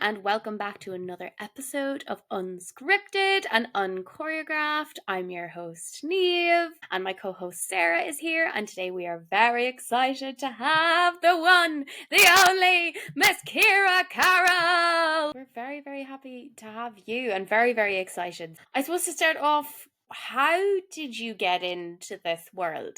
and welcome back to another episode of Unscripted and Unchoreographed. I'm your host, Niamh, and my co-host Sarah is here, and today we are very excited to have the one, the only, Miss Ciara Carroll. We're very, very happy to have you and very, very excited. I suppose to start off, how did you get into this world?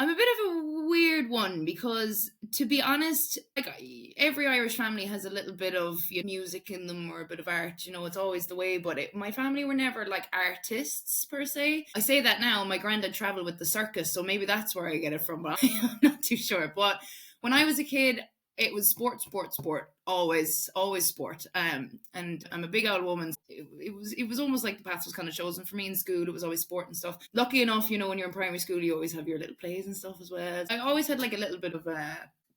I'm a bit of a weird one because, to be honest, like every Irish family has a little bit of music in them or a bit of art. It's always the way. But my family were never like artists per se. I say that now. My granddad travelled with the circus, so maybe that's where I get it from. But I'm not too sure. But when I was a kid, it was sport, always sport. And I'm a big old woman. It was almost like the path was kind of chosen for me in school. It was always sport and stuff. Lucky enough, when you're in primary school, you always have your little plays and stuff as well. I always had like a little bit of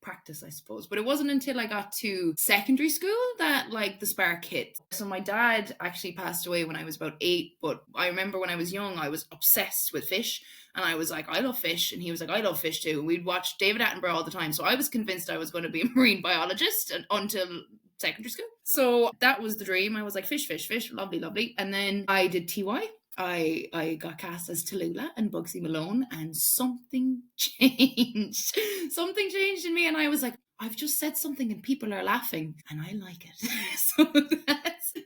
practice, I suppose. But it wasn't until I got to secondary school that like the spark hit. So my dad actually passed away when I was about 8, but I remember when I was young, I was obsessed with fish. And I was like, I love fish. And he was like, I love fish too. And we'd watch David Attenborough all the time. So I was convinced I was going to be a marine biologist until secondary school. So that was the dream. I was like, fish, lovely. And then I did TY. I got cast as Tallulah and Bugsy Malone, and something changed. Something changed in me, and I was like, I've just said something and people are laughing, and I like it. So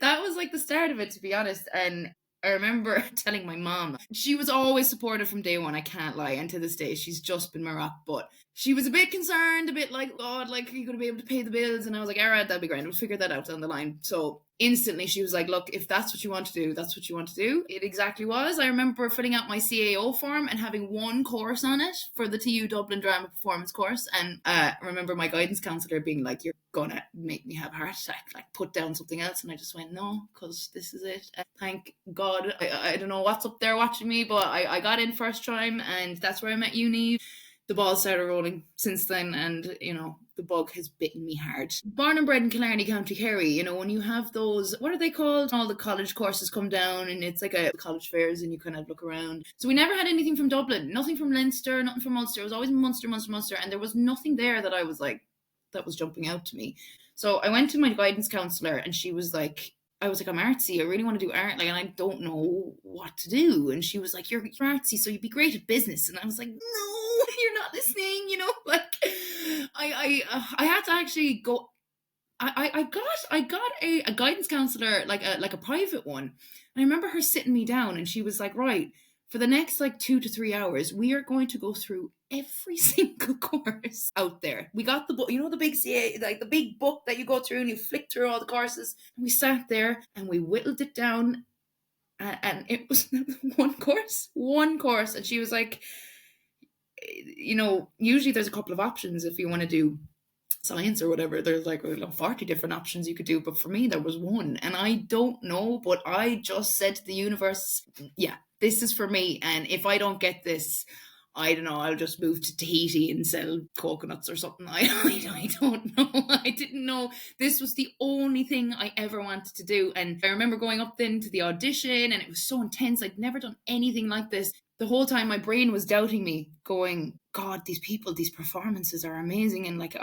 that was like the start of it, to be honest. And I remember telling my mom, she was always supportive from day one, I can't lie, and to this day she's just been my rock, but she was a bit concerned, a bit like, God, like, are you going to be able to pay the bills? And I was like, alright, that'll be grand, we'll figure that out down the line. So instantly she was like, look, if that's what you want to do, that's what you want to do. It exactly was. I remember filling out my CAO form and having one course on it for the TU Dublin drama performance course, and I remember my guidance counsellor being like, you're gonna make me have a heart attack, like put down something else. And I just went, no, because this is it. Thank God. I don't know what's up there watching me, but I got in first time, and that's where I met uni. The ball started rolling since then, and the bug has bitten me hard. Born and bred in Killarney, County Kerry, when you have those, what are they called? All the college courses come down, and it's like a college fairs, and you kind of look around. So we never had anything from Dublin, nothing from Leinster, nothing from Ulster. It was always Munster, and there was nothing there that I was like, that was jumping out to me. So I went to my guidance counsellor, and she was like, I was like, I'm artsy, I really want to do art, like, and I don't know what to do. And she was like, you're artsy, so you'd be great at business. And I was like, no, you're not listening, like I had to actually go. I got a guidance counsellor, like a private one. And I remember her sitting me down, and she was like, right, for the next like 2 to 3 hours, we are going to go through every single course out there. We got the book, the big CA, like the big book that you go through and you flick through all the courses. And we sat there and we whittled it down, and it was one course. And she was like, usually there's a couple of options if you want to do science or whatever. There's like 40 different options you could do, but for me there was one, and I don't know, but I just said to the universe, yeah, this is for me, and if I don't get this, I don't know, I'll just move to Tahiti and sell coconuts or something. I don't know. I didn't know this was the only thing I ever wanted to do. And I remember going up then to the audition, and it was so intense. I'd never done anything like this. The whole time my brain was doubting me, going, God, these people, these performances are amazing, and like,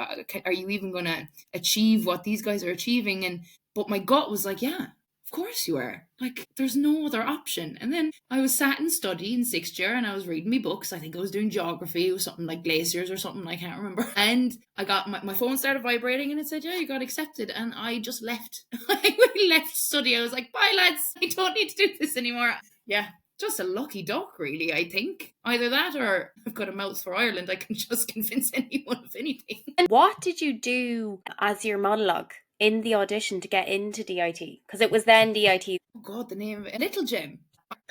are you even going to achieve what these guys are achieving? But my gut was like, yeah, of course you are. Like, there's no other option. And then I was sat in study in 6th year, and I was reading me books. I think I was doing geography or something like glaciers or something, I can't remember. And I got my phone started vibrating, and it said, yeah, you got accepted. And I just left. I left study. I was like, bye lads, I don't need to do this anymore. Yeah. Just a lucky duck, really, I think. Either that, or I've got a mouth for Ireland. I can just convince anyone of anything. And what did you do as your monologue in the audition to get into DIT? Because it was then DIT. Oh God, the name of it. Little Gem.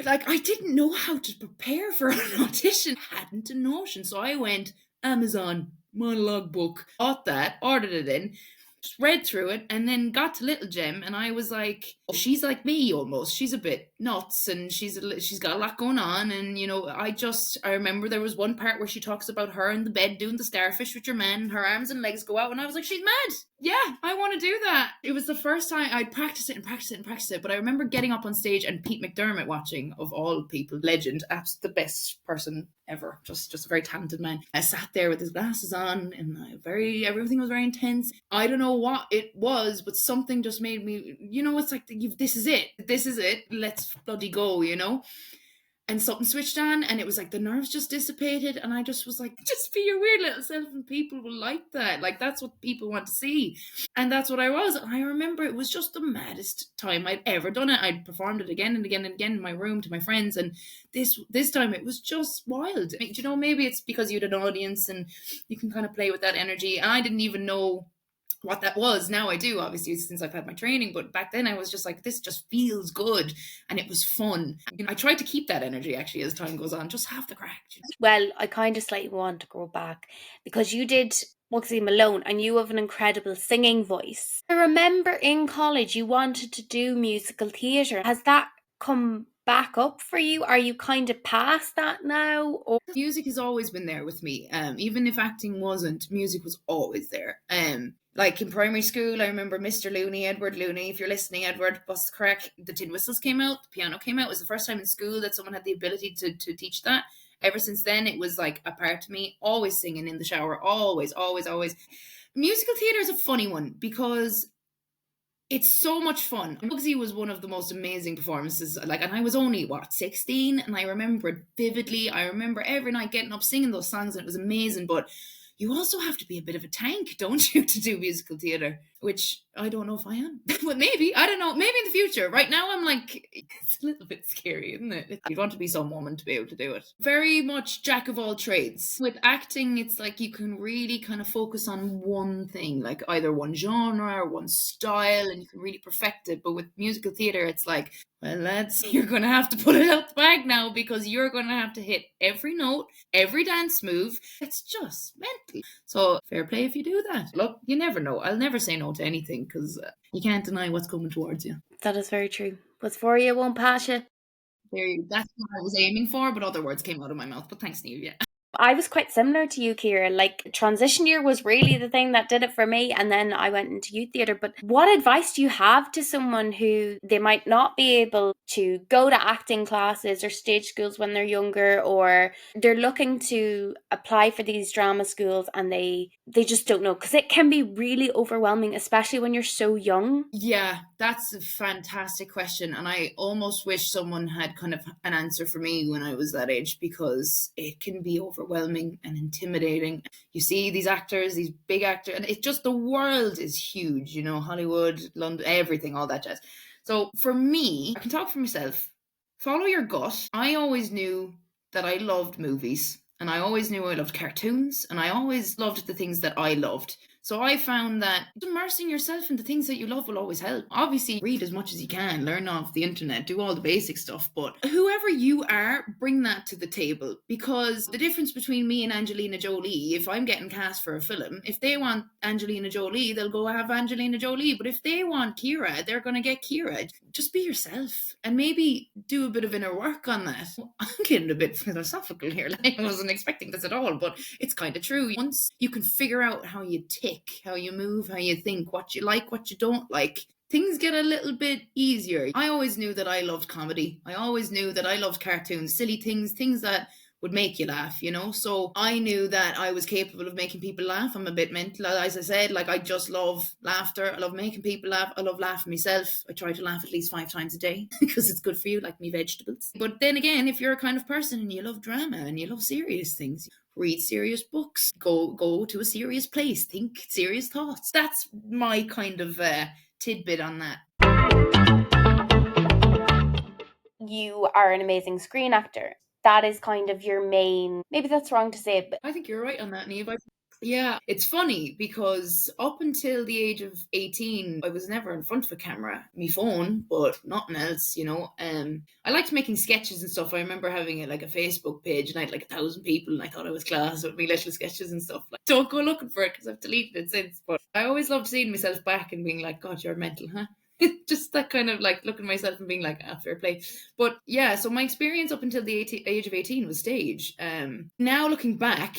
Like, I didn't know how to prepare for an audition. I hadn't a notion. So I went Amazon, monologue book, bought that, ordered it in, just read through it, and then got to Little Gem, and I was like, oh, she's like me almost. She's a bit nuts, and she's got a lot going on. And I remember there was one part where she talks about her in the bed doing the starfish with your man, and her arms and legs go out, and I was like, she's mad. Yeah, I want to do that. It was the first time I'd practice it, but I remember getting up on stage and Pete McDermott watching, of all people, legend, the best person ever, just a very talented man. I sat there with his glasses on, and everything was very intense. I don't know what it was, but something just made me, it's like, this is it, let's bloody go, and something switched on, and it was like the nerves just dissipated, and I just was like, just be your weird little self, and people will like that. Like, that's what people want to see. And that's what I was. And I remember it was just the maddest time I'd ever done it. I'd performed it again and again and again in my room to my friends, and this time it was just wild. Maybe it's because you had an audience and you can kind of play with that energy. And I didn't even know what that was. Now I do, obviously, since I've had my training, but back then I was just like, this just feels good, and it was fun. I tried to keep that energy actually as time goes on, just have the crack. Well, I kind of slightly want to go back because you did Mugsy Malone and you have an incredible singing voice. I remember in college you wanted to do musical theatre. Has that come back up for you? Are you kind of past that now? Or music has always been there with me. Even if acting wasn't, music was always there. Like in primary school, I remember Mr. Looney, Edward Looney, if you're listening, Edward, bus craic, the tin whistles came out, the piano came out. It was the first time in school that someone had the ability to teach that. Ever since then, it was like a part of me, always singing in the shower, always, always, always. Musical theatre is a funny one because it's so much fun. Mugsy was one of the most amazing performances. And I was only, 16? And I remember it vividly. I remember every night getting up singing those songs, and it was amazing. But you also have to be a bit of a tank, don't you, to do musical theatre, which I don't know if I am. But maybe, I don't know, maybe in the future. Right now I'm like, it's a little bit scary, isn't it? You'd want to be some woman to be able to do it. Very much jack of all trades. With acting, it's like you can really kind of focus on one thing, like either one genre or one style, and you can really perfect it. But with musical theatre, it's like, well, lads, you're going to have to put it out the bag now, because you're going to have to hit every note, every dance move. It's just mental. So fair play if you do that. Look, you never know. I'll never say no to anything, because you can't deny what's coming towards you. That is very true. What's for you won't pass you. That's what I was aiming for, but other words came out of my mouth. But thanks, Neve. Yeah. I was quite similar to you, Ciara. Like, transition year was really the thing that did it for me, and then I went into youth theatre. But what advice do you have to someone who they might not be able to go to acting classes or stage schools when they're younger, or they're looking to apply for these drama schools and they just don't know? Because it can be really overwhelming, especially when you're so young. Yeah, that's a fantastic question. And I almost wish someone had kind of an answer for me when I was that age, because it can be overwhelming and intimidating. You see these actors, these big actors, and it's just, the world is huge, Hollywood, London, everything, all that jazz. So for me, I can talk for myself. Follow your gut. I always knew that I loved movies, and I always knew I loved cartoons, and I always loved the things that I loved. So I found that immersing yourself in the things that you love will always help. Obviously, read as much as you can, learn off the internet, do all the basic stuff. But whoever you are, bring that to the table. Because the difference between me and Angelina Jolie, if I'm getting cast for a film, if they want Angelina Jolie, they'll go have Angelina Jolie. But if they want Ciara, they're going to get Ciara. Just be yourself and maybe do a bit of inner work on that. I'm getting a bit philosophical here. I wasn't expecting this at all, but it's kind of true. Once you can figure out how you tick, how you move, how you think, what you like, what you don't like, things get a little bit easier. I always knew that I loved comedy. I always knew that I loved cartoons, silly things that would make you laugh, So I knew that I was capable of making people laugh. I'm a bit mental, as I said. I just love laughter. I love making people laugh. I love laughing myself. I try to laugh at least 5 times a day because it's good for you, like me vegetables. But then again, if you're a kind of person and you love drama and you love serious things, read serious books, go to a serious place, think serious thoughts. That's my kind of tidbit on that. You are an amazing screen actor. That is kind of your main, maybe that's wrong to say, but I think you're right on that, Neve. Yeah, it's funny because up until the age of 18, I was never in front of a camera. Me phone, but nothing else, I liked making sketches and stuff. I remember having a Facebook page, and I had 1,000 people, and I thought I was class with me little sketches and stuff. Don't go looking for it because I've deleted it since. But I always loved seeing myself back and being like, God, you're mental, huh? Just that kind of looking at myself and being like, fair play. But yeah, so my experience up until the age of 18 was stage. Now looking back,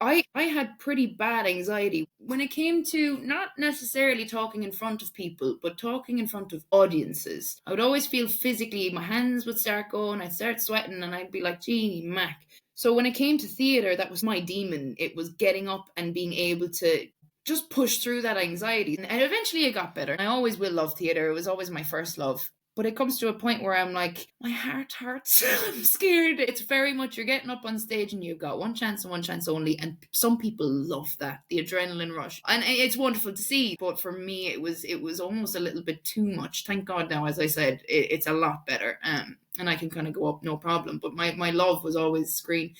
I had pretty bad anxiety when it came to not necessarily talking in front of people, but talking in front of audiences. I would always feel physically, my hands would start going, I'd start sweating, and I'd be like, gee, Mac. So when it came to theatre, that was my demon. It was getting up and being able to just push through that anxiety. And eventually it got better. I always will love theatre. It was always my first love. But it comes to a point where I'm like, my heart hurts. I'm scared. It's very much, you're getting up on stage and you've got one chance and one chance only. And some people love that, the adrenaline rush. And it's wonderful to see. But for me, it was almost a little bit too much. Thank God now, as I said, it's a lot better. And I can kind of go up, no problem. But my love was always screen.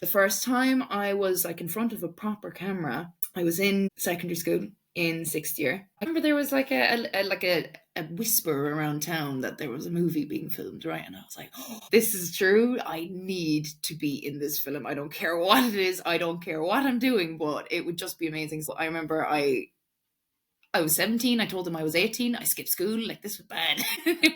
The first time I was like in front of a proper camera, I was in secondary school in sixth year. I remember there was like a whisper around town that there was a movie being filmed, right? And I was like, oh, this is true. I need to be in this film. I don't care what it is. I don't care what I'm doing, but it would just be amazing. So I remember I was 17. I told them I was 18. I skipped school. Like, this was bad.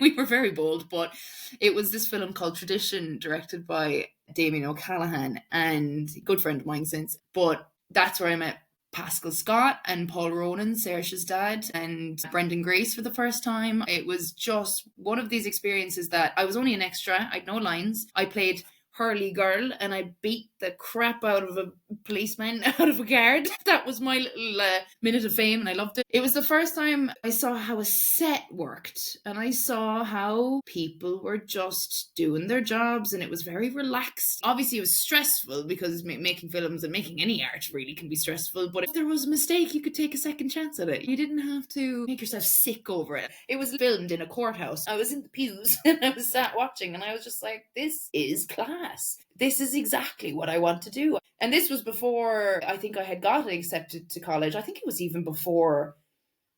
We were very bold, but it was this film called Tradition, directed by Damien O'Callaghan, and a good friend of mine since. But that's where I met Pascal Scott and Paul Ronan, Saoirse's dad, and Brendan Grace for the first time. It was just one of these experiences that I was only an extra. I'd no lines. I played Hurley Girl and I beat the crap out of a policeman, out of a guard. That was my little minute of fame, and I loved it. It was the first time I saw how a set worked, and I saw how people were just doing their jobs, and it was very relaxed. Obviously it was stressful because making films and making any art really can be stressful, but if there was a mistake you could take a second chance at it. You didn't have to make yourself sick over it. It was filmed in a courthouse. I was in the pews and I was sat watching, and I was just like, this is class. This is exactly what I want to do. And this was before I think I had gotten accepted to college. I think it was even before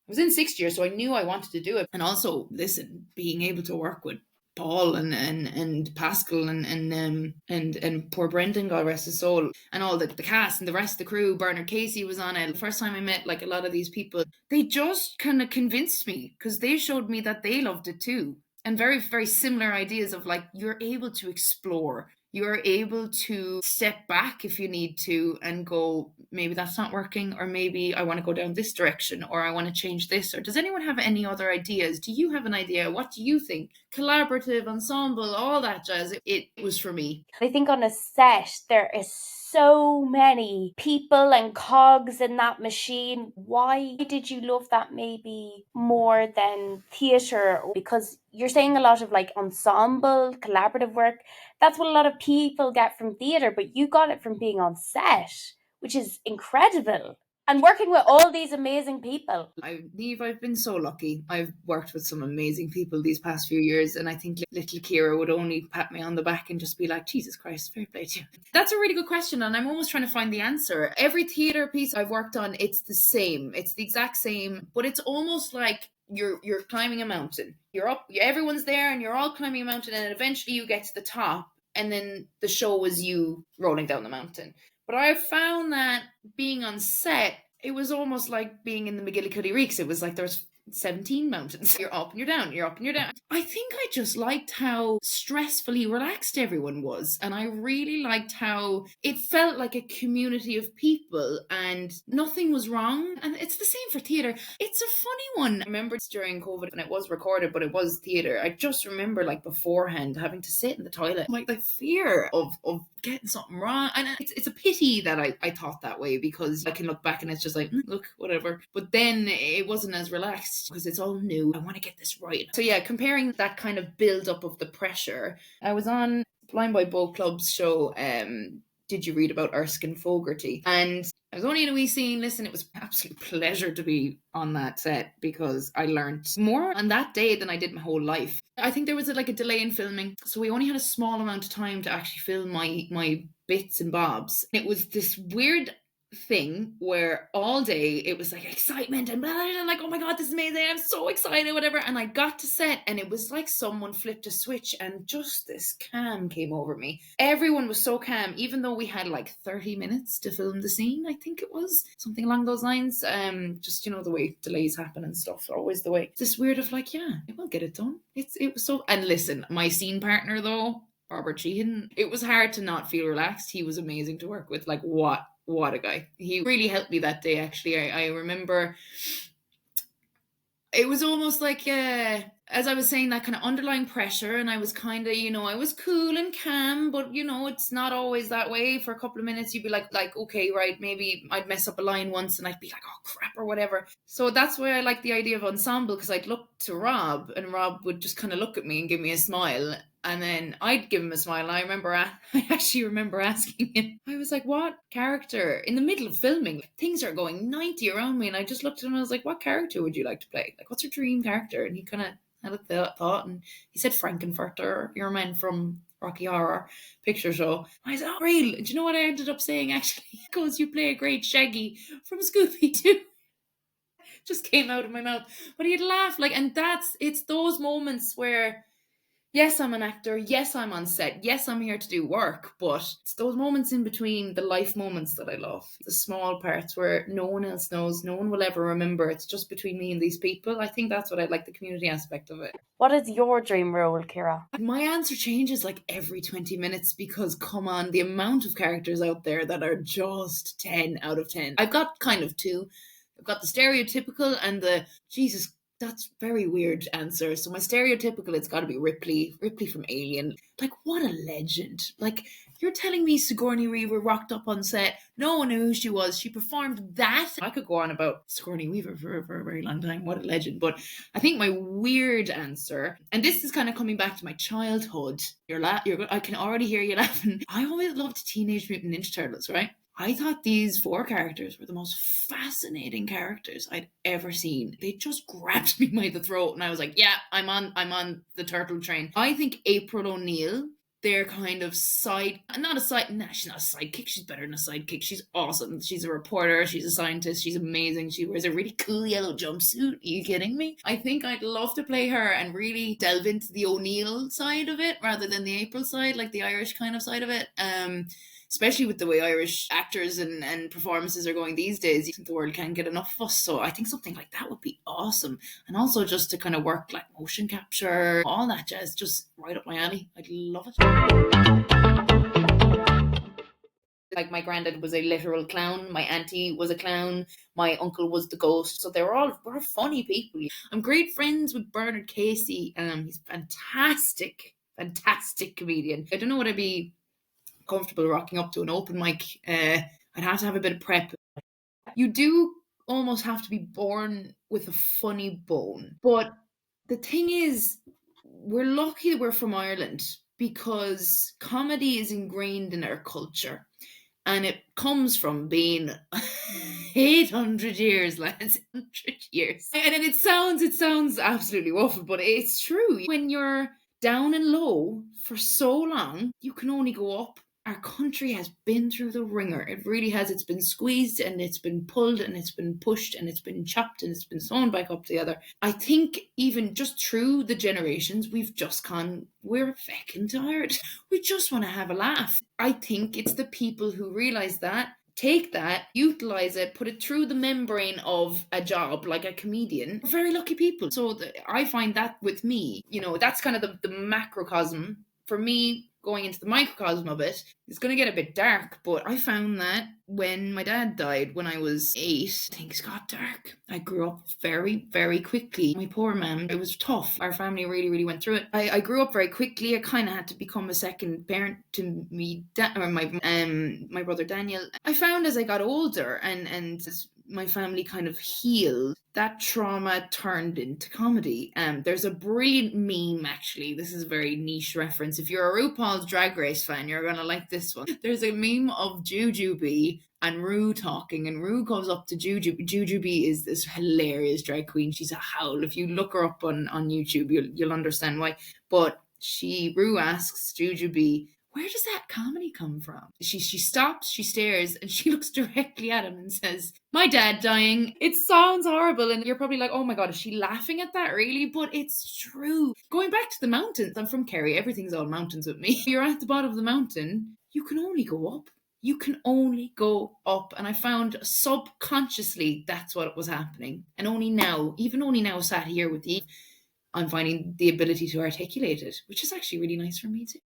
I was in sixth year, so I knew I wanted to do it. And also, listen, being able to work with Paul and Pascal and poor Brendan, God rest his soul, and all the cast and the rest of the crew. Bernard Casey was on it. The first time I met like a lot of these people, they just kind of convinced me because they showed me that they loved it too. And very, very similar ideas of like, you're able to explore. You're able to step back if you need to and go, maybe that's not working, or maybe I want to go down this direction, or I want to change this. Or does anyone have any other ideas? Do you have an idea? What do you think? Collaborative, ensemble, all that jazz. It was for me. I think on a set, there is so many people and cogs in that machine. Why did you love that maybe more than theatre? Because you're saying a lot of like ensemble, collaborative work. That's what a lot of people get from theatre, but you got it from being on set, which is incredible. And working with all these amazing people. Niamh, I've been so lucky. I've worked with some amazing people these past few years, and I think little Ciara would only pat me on the back and just be like, Jesus Christ, fair play to you. That's a really good question, and I'm almost trying to find the answer. Every theatre piece I've worked on, it's the same. It's the exact same, but it's almost like you're climbing a mountain. You're up, everyone's there, and you're all climbing a mountain, and eventually you get to the top, and then the show was you rolling down the mountain. But I found that being on set, it was almost like being in the McGillicuddy Reeks. It was like there was 17 mountains. You're up and you're down, you're up and you're down. I think I just liked how stressfully relaxed everyone was. And I really liked how it felt like a community of people and nothing was wrong. And it's the same for theatre. It's a funny one. I remember it's during COVID and it was recorded, but it was theatre. I just remember like beforehand having to sit in the toilet, like the fear of getting something wrong. And it's a pity that I thought that way, because I can look back and it's just like, look, whatever. But then it wasn't as relaxed because it's all new. I want to get this right. So yeah, comparing that kind of build up of the pressure. I was on Blindboy Boatclub's show, Did You Read About Erskine Fogarty? And I was only in a wee scene. Listen, it was an absolute pleasure to be on that set because I learned more on that day than I did my whole life. I think there was a delay in filming, so we only had a small amount of time to actually film my bits and bobs. It was this weird thing where all day it was like excitement and blah, blah, blah, like, oh my God, this is amazing, I'm so excited, whatever. And I got to set and it was like someone flipped a switch and just this calm came over me. Everyone was so calm, even though we had like 30 minutes to film the scene. I think it was something along those lines. Just, you know, the way delays happen and stuff, always the way. It's this weird of like, yeah, it will get it done. It was so. And listen, my scene partner though, Robert Sheehan, it was hard to not feel relaxed. He was amazing to work with. Like, what a guy. He really helped me that day, actually. I remember it was almost like a as I was saying, that kind of underlying pressure, and I was kind of, I was cool and calm, but it's not always that way. For a couple of minutes, you'd be like, okay, right, maybe I'd mess up a line once, and I'd be like, oh crap, or whatever. So that's why I like the idea of ensemble, because I'd look to Rob, and Rob would just kind of look at me and give me a smile, and then I'd give him a smile. And I actually remember asking him, I was like, what character, in the middle of filming, things are going 90 around me, and I just looked at him and I was like, what character would you like to play? Like, what's your dream character? And he kind of had a thought, and he said Frankenfurter, your man from Rocky Horror Picture Show. I said, oh, real? Do you know what I ended up saying, actually? Because you play a great Shaggy from Scooby-Doo. Just came out of my mouth. But he'd laugh, and it's those moments where, yes, I'm an actor. Yes, I'm on set. Yes, I'm here to do work. But it's those moments in between, the life moments, that I love. The small parts where no one else knows, no one will ever remember. It's just between me and these people. I think that's what I like, the community aspect of it. What is your dream role, Ciara? My answer changes every 20 minutes, because come on, the amount of characters out there that are just 10 out of 10. I've got kind of two. I've got the stereotypical and the, Jesus, that's very weird answer. So my stereotypical, it's got to be Ripley from Alien. What a legend. You're telling me Sigourney Weaver rocked up on set, no one knew who she was, she performed that? I could go on about Sigourney Weaver for a very long time. What a legend. But I think my weird answer, and this is kind of coming back to my childhood, I can already hear you laughing. I always loved Teenage Mutant Ninja Turtles, right? I thought these 4 characters were the most fascinating characters I'd ever seen. They just grabbed me by the throat, and I was like, yeah, I'm on the turtle train. I think April O'Neil, they're kind of she's not a sidekick. She's better than a sidekick. She's awesome. She's a reporter. She's a scientist. She's amazing. She wears a really cool yellow jumpsuit. Are you kidding me? I think I'd love to play her and really delve into the O'Neil side of it rather than the April side, the Irish kind of side of it. Especially with the way Irish actors and performances are going these days, the world can't get enough of us. So I think something like that would be awesome. And also just to kind of work motion capture, all that jazz, just right up my alley. I'd love it. My granddad was a literal clown. My auntie was a clown. My uncle was the ghost. So we're funny people. I'm great friends with Bernard Casey. He's fantastic comedian. I don't know what I'd be comfortable rocking up to an open mic. I'd have to have a bit of prep. You do almost have to be born with a funny bone. But the thing is, we're lucky that we're from Ireland, because comedy is ingrained in our culture. And it comes from being 800 years, lads. 100 years. And it sounds absolutely awful, but it's true. When you're down and low for so long, you can only go up. Our country has been through the ringer. It really has. It's been squeezed, and it's been pulled, and it's been pushed, and it's been chopped, and it's been sewn back up together. I think even just through the generations, we've just gone, we're feckin' tired. We just want to have a laugh. I think it's the people who realise that, take that, utilise it, put it through the membrane of a job like a comedian. We're very lucky people. So I find that with me, that's kind of the macrocosm. For me, going into the microcosm of it, it's going to get a bit dark, but I found that when my dad died when I was 8, things got dark. I grew up very, very quickly. My poor man, it was tough. Our family really, really went through it. I grew up very quickly. I kind of had to become a second parent to me, my brother Daniel. I found as I got older and as my family kind of healed, that trauma turned into comedy. There's a brilliant meme, actually. This is a very niche reference. If you're a RuPaul's Drag Race fan, you're going to like this one. There's a meme of Jujubee and Rue talking, and Rue goes up to Jujubee. Jujubee is this hilarious drag queen. She's a howl. If you look her up on YouTube, you'll understand why. But Rue asks Jujubee, where does that comedy come from? She stops, she stares, and she looks directly at him and says, my dad dying. It sounds horrible, and you're probably like, oh my God, is she laughing at that, really? But it's true. Going back to the mountains, I'm from Kerry, everything's all mountains with me. You're at the bottom of the mountain, you can only go up. You can only go up. And I found subconsciously that's what was happening. And only now sat here with you, I'm finding the ability to articulate it, which is actually really nice for me too.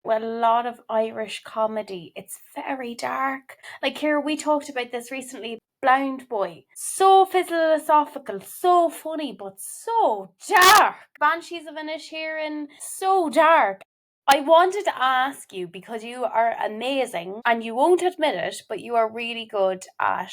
Well, a lot of Irish comedy, it's very dark. Ciara, we talked about this recently. Blindboy. So philosophical, so funny, but so dark. Banshees of Inisherin, so dark. I wanted to ask you, because you are amazing, and you won't admit it, but you are really good at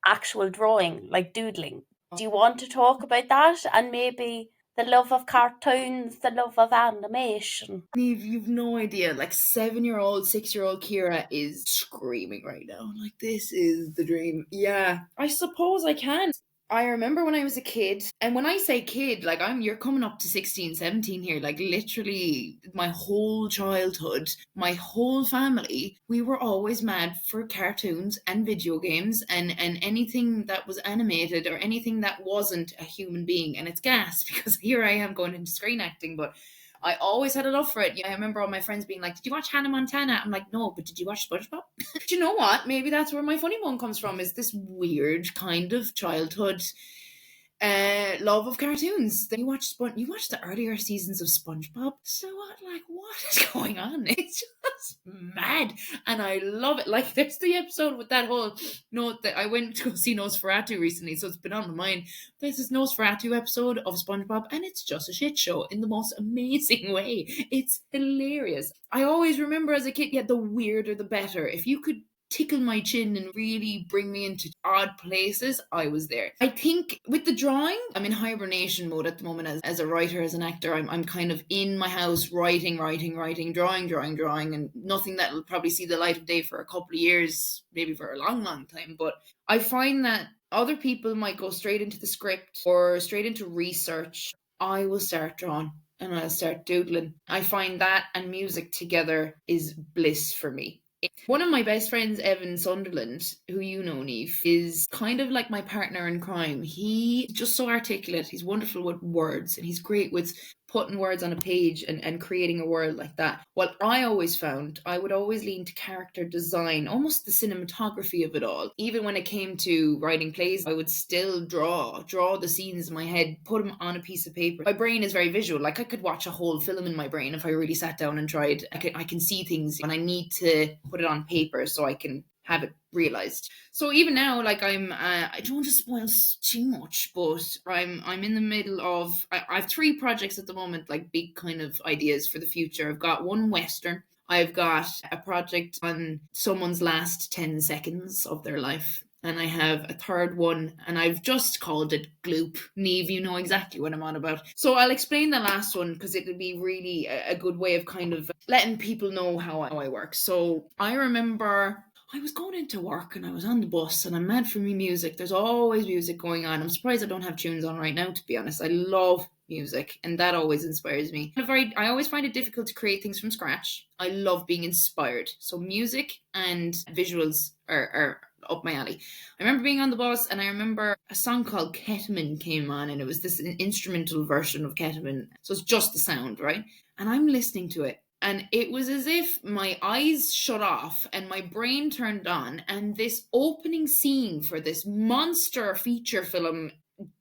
actual drawing, like doodling. Do you want to talk about that, and maybe the love of cartoons, the love of animation? Neve, you've no idea. Like 7-year-old, 6-year-old Ciara is screaming right now. Like, this is the dream. Yeah, I suppose I can. I remember when I was a kid, and when I say kid, like you're coming up to 16, 17 here, like literally my whole childhood, my whole family, we were always mad for cartoons and video games and anything that was animated or anything that wasn't a human being. And it's gas because here I am going into screen acting, but I always had a love for it. I remember all my friends being like, "Did you watch Hannah Montana?" I'm like, "No, but did you watch SpongeBob?" Do you know what? Maybe that's where my funny bone comes from, is this weird kind of childhood love of cartoons. Then you watch the earlier seasons of SpongeBob. So what is going on? It's just mad, and I love it. Like, there's the episode with that whole note that I went to go see Nosferatu recently, so it's been on my mind. There's this Nosferatu episode of SpongeBob, and it's just a shit show in the most amazing way. It's hilarious. I always remember as a kid, the weirder the better. If you could tickle my chin and really bring me into odd places, I was there. I think with the drawing, I'm in hibernation mode at the moment as a writer, as an actor. I'm kind of in my house writing, drawing, and nothing that will probably see the light of day for a couple of years, maybe for a long time. But I find that other people might go straight into the script or straight into research. I will start drawing and I'll start doodling. I find that and music together is bliss for me. One of my best friends, Evan Sunderland, who you know, Neve, is kind of like my partner in crime. He's just so articulate. He's wonderful with words, and he's great with putting words on a page and creating a world like that. What I always found, I would always lean to character design, almost the cinematography of it all. Even when it came to writing plays, I would still draw the scenes in my head, put them on a piece of paper. My brain is very visual. Like, I could watch a whole film in my brain if I really sat down and tried. I can see things, and I need to put it on paper so I can have it realized. So even now, like, I don't want to spoil too much, but I'm in the middle of, I have 3 projects at the moment, like big kind of ideas for the future. I've got one Western. I've got a project on someone's last 10 seconds of their life. And I have a third one, and I've just called it Gloop. Neve, you know exactly what I'm on about. So I'll explain the last one, because it'll be really a good way of kind of letting people know how I work. So I remember I was going into work and I was on the bus, and I'm mad for me music. There's always music going on. I'm surprised I don't have tunes on right now, to be honest. I love music, and that always inspires me. I always find it difficult to create things from scratch. I love being inspired. So music and visuals are up my alley. I remember being on the bus, and I remember a song called Ketamine came on, and it was this instrumental version of Ketamine. So it's just the sound, right? And I'm listening to it, and it was as if my eyes shut off and my brain turned on, and this opening scene for this monster feature film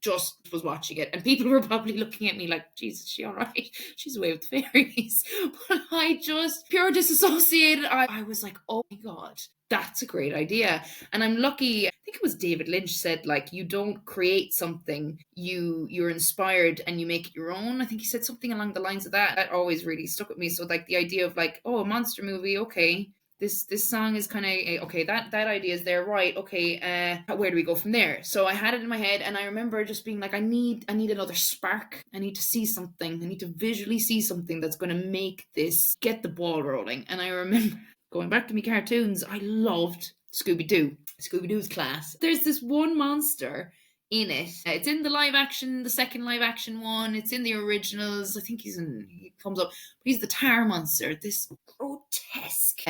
just was watching it, and people were probably looking at me like, Jesus, is she all right? She's away with the fairies. But I just pure disassociated. I was like, oh my God, that's a great idea. And I'm lucky. I think it was David Lynch said, like, you don't create something, you're inspired and you make it your own. I think he said something along the lines of that. That always really stuck with me. So, like, the idea of, like, oh, a monster movie, okay, this song is kind of okay, that idea is there, right? Okay, where do we go from there? So I had it in my head, and I remember just being like, I need another spark. I need to see something. I need to visually see something that's going to make this get the ball rolling. And I remember going back to me cartoons, I loved Scooby-Doo. Scooby-Doo's class. There's this one monster in it. It's in the second live action one. It's in the originals. I think he comes up. He's the tar monster. This grotesque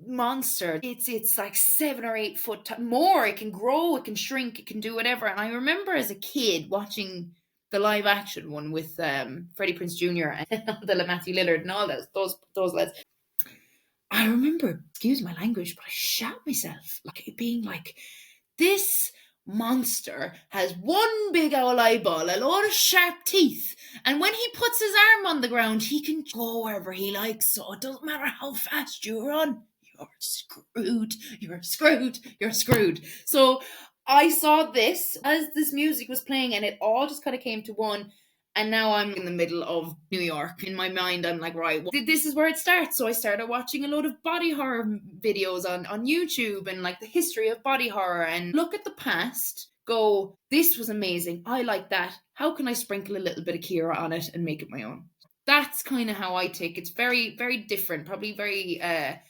monster. It's like 7 or 8 foot more. It can grow, it can shrink, it can do whatever. And I remember as a kid watching the live action one with Freddie Prinze Jr. and the Matthew Lillard and all those lads. I remember, excuse my language, but I shat myself, like, it being like, this monster has one big owl eyeball, a lot of sharp teeth, and when he puts his arm on the ground, he can go wherever he likes, so it doesn't matter how fast you run, you're screwed. So I saw this as this music was playing and it all just kind of came to one. And now I'm in the middle of New York. In my mind, I'm like, right, this is where it starts. So I started watching a load of body horror videos on YouTube and like the history of body horror and look at the past, go, this was amazing. I like that. How can I sprinkle a little bit of Ciara on it and make it my own? That's kind of how I take it. It's very, very different, probably very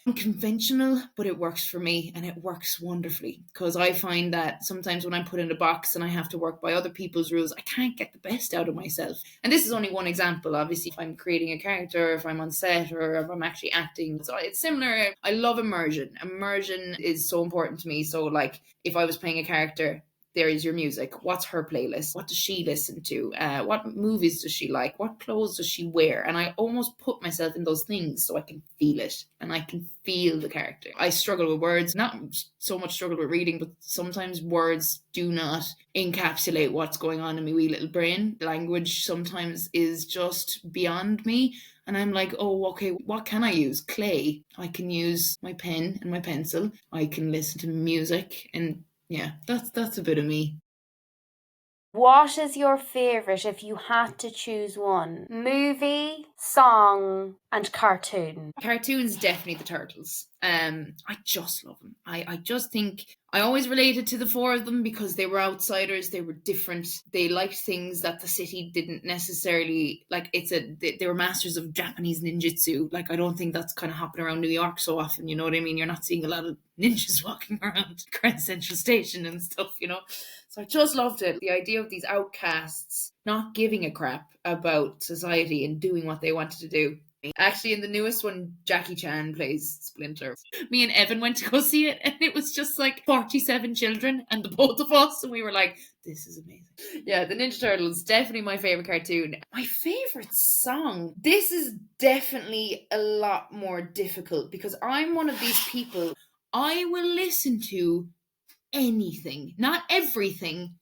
unconventional, but it works for me and it works wonderfully because I find that sometimes when I'm put in a box and I have to work by other people's rules, I can't get the best out of myself. And this is only one example. Obviously, if I'm creating a character, if I'm on set, or if I'm actually acting, so it's similar. I love immersion. Immersion is so important to me. So like if I was playing a character, there is your music. What's her playlist? What does she listen to? What movies does she like? What clothes does she wear? And I almost put myself in those things so I can feel it and I can feel the character. I struggle with words, not so much struggle with reading, but sometimes words do not encapsulate what's going on in my wee little brain. Language sometimes is just beyond me. And I'm like, oh, okay, what can I use? Clay. I can use my pen and my pencil. I can listen to music and yeah, that's a bit of me. What is your favourite if you had to choose one? Movie, song, and cartoon. Cartoons, definitely the Turtles. I just love them. I just think I always related to the four of them because they were outsiders, they were different, they liked things that the city didn't necessarily like. They were masters of Japanese ninjutsu. Like I don't think that's kind of hopping around New York so often. You know what I mean? You're not seeing a lot of ninjas walking around Grand Central Station and stuff. You know. So I just loved it. The idea of these outcasts not giving a crap about society and doing what they wanted to do. Actually, in the newest one, Jackie Chan plays Splinter. Me and Evan went to go see it, and it was just like 47 children and the both of us, and we were like, this is amazing. Yeah, the Ninja Turtles, definitely my favourite cartoon. My favourite song, this is definitely a lot more difficult because I'm one of these people, I will listen to anything, not everything,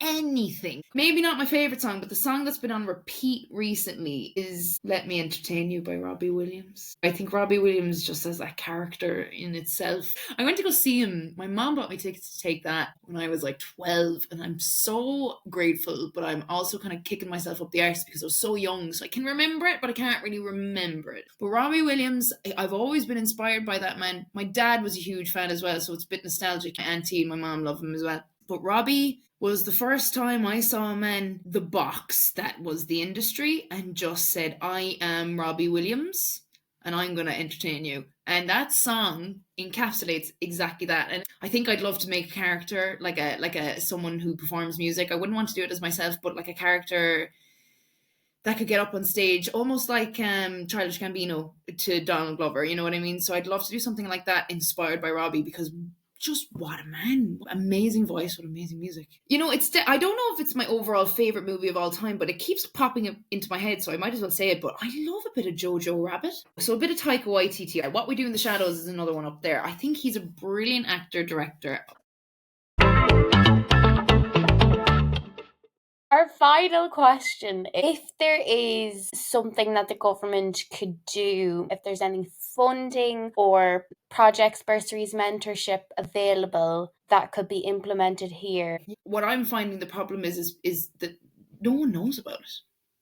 anything. Maybe not my favourite song, but the song that's been on repeat recently is Let Me Entertain You by Robbie Williams. I think Robbie Williams just has that character in itself. I went to go see him. My mom bought me tickets to take that when I was like 12, and I'm so grateful, but I'm also kind of kicking myself up the arse because I was so young, so I can remember it, but I can't really remember it. But Robbie Williams, I've always been inspired by that man. My dad was a huge fan as well, so it's a bit nostalgic. My auntie and my mom love him as well. But Robbie was the first time I saw a man, the box that was the industry, and just said, I am Robbie Williams and I'm going to entertain you. And that song encapsulates exactly that. And I think I'd love to make a character like a someone who performs music. I wouldn't want to do it as myself, but like a character that could get up on stage, almost like Childish Gambino to Donald Glover, you know what I mean? So I'd love to do something like that inspired by Robbie because just what a man. Amazing voice with amazing music. You know, I don't know if it's my overall favourite movie of all time, but it keeps popping into my head, so I might as well say it, but I love a bit of Jojo Rabbit. So a bit of Taika Waititi. What We Do in the Shadows is another one up there. I think he's a brilliant actor, director. Our final question, if there is something that the government could do, if there's any funding or projects, bursaries, mentorship available that could be implemented here. What I'm finding the problem is that no one knows about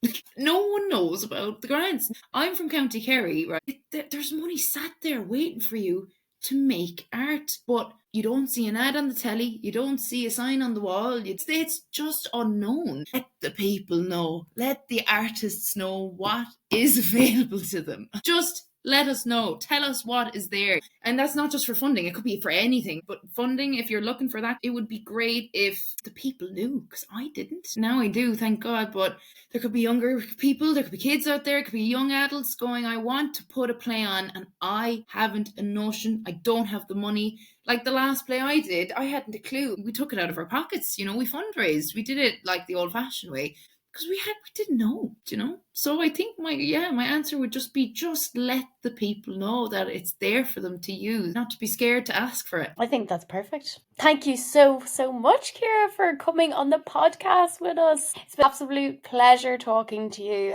it. No one knows about the grants. I'm from County Kerry, right? There's money sat there waiting for you to make art, but you don't see an ad on the telly, you don't see a sign on the wall, it's just unknown. Let the people know, let the artists know what is available to them. Just let us know, tell us what is there. And that's not just for funding, it could be for anything, but funding, if you're looking for that, it would be great if the people knew, because I didn't. Now I do, thank God, but there could be younger people, there could be kids out there, it could be young adults going, I want to put a play on and I haven't a notion, I don't have the money. Like the last play I did, I hadn't a clue. We took it out of our pockets, we fundraised, we did it like the old fashioned way. Because we didn't know, So I think my answer would just be let the people know that it's there for them to use, not to be scared to ask for it. I think that's perfect. Thank you so much, Ciara, for coming on the podcast with us. It's been an absolute pleasure talking to you.